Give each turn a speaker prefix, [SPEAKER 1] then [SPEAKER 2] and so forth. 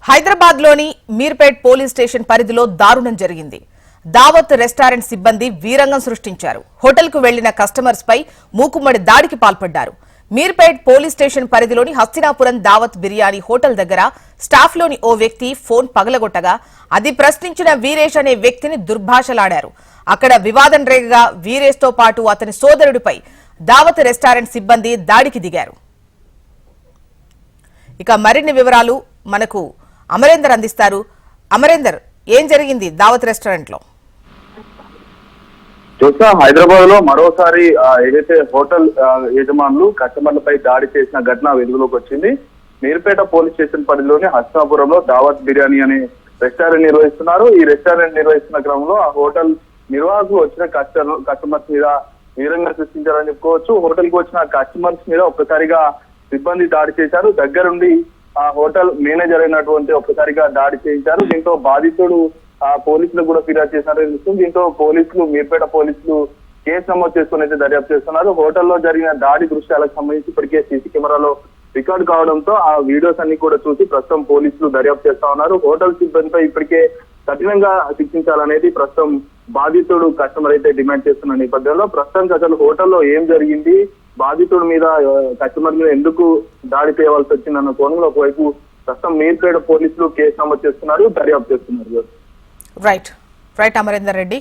[SPEAKER 1] హైదరాబాద్ లోని Meerpet police station పరిధిలో దారుణం జరిగింది. దావత్ రెస్టారెంట్ సిబ్బంది వీరంగం సృష్టించారు. హోటల్ కు వెళ్లిన కస్టమర్స్ పై మూకుమ్మడి దాడికి పాల్పడ్డారు. మీర్పేట్ పోలీస్ స్టేషన్ పరిధిలోని హస్తినాపురం దావత్ బిర్యానీ హోటల్ దగ్గర స్టాఫ్ లోని ఓ వ్యక్తి ఫోన్ పగలగొట్టగా అది ప్రశ్నించిన వీరేష్ అనే వ్యక్తిని దుర్భాషలాడారు. అక్కడ వివాదం రేగగా వీరేష్ తో పాటు అతని సోదరుడిపై దావత్ రెస్టారెంట్ సిబ్బంది దాడికి దిగారు. ఇక మరిన్ని వివరాలు మనకు అమరేందర్ అందిస్తారు. అమరేందర్, ఏం జరిగింది దావత్ రెస్టారెంట్ లో?
[SPEAKER 2] చూసా హైదరాబాద్ లో మరోసారి ఏదైతే హోటల్ యజమానులు కస్టమర్లపై దాడి చేసిన ఘటన వెలుగులోకి వచ్చింది. మీర్పేట పోలీస్ స్టేషన్ పరిధిలోని హస్తినాపురంలో దావత్ బిర్యానీ అనే రెస్టారెంట్ నిర్వహిస్తున్నారు. ఈ రెస్టారెంట్ నిర్వహిస్తున్న క్రమంలో ఆ హోటల్ నిర్వాహకులు వచ్చిన కస్టమర్స్ మీద వీరంగా సృష్టించారని చెప్పుకోవచ్చు. హోటల్ కు వచ్చిన కస్టమర్స్ మీద ఒక్కసారిగా సిబ్బంది దాడి చేశారు. దగ్గరుండి ఆ హోటల్ మేనేజర్ అయినటువంటి ఒక్కసారిగా దాడి చేయించారు. దీంతో బాధితుడు పోలీసులకు కూడా ఫిర్యాదు చేశారని తెలుస్తుంది. దీంతో పోలీసులు మీర్పేట పోలీసులు కేసు నమోదు చేసుకుని అయితే దర్యాప్తు చేస్తున్నారు. హోటల్లో జరిగిన దాడి దృశ్యాలకు సంబంధించి ఇప్పటికే సీసీ కెమెరాలో రికార్డు కావడంతో ఆ వీడియోస్ అన్ని కూడా చూసి ప్రస్తుతం పోలీసులు దర్యాప్తు చేస్తా ఉన్నారు. హోటల్ సిబ్బందిపై ఇప్పటికే కఠినంగా శిక్షించాలనేది ప్రస్తుతం బాధితుడు కస్టమర్ అయితే డిమాండ్ చేస్తున్న నేపథ్యంలో ప్రస్తుతం అసలు హోటల్లో ఏం జరిగింది, బాధితుడి మీద కస్టమర్ మీద ఎందుకు దాడి చేయవలసి వచ్చిందన్న కోణంలో ఒకవైపు ప్రస్తుతం మీర్పేట పోలీసులు కేసు నమోదు చేస్తున్నారు, దర్యాప్తు చేస్తున్నారు.
[SPEAKER 1] రైట్ అమరేందర్ రెడ్డి.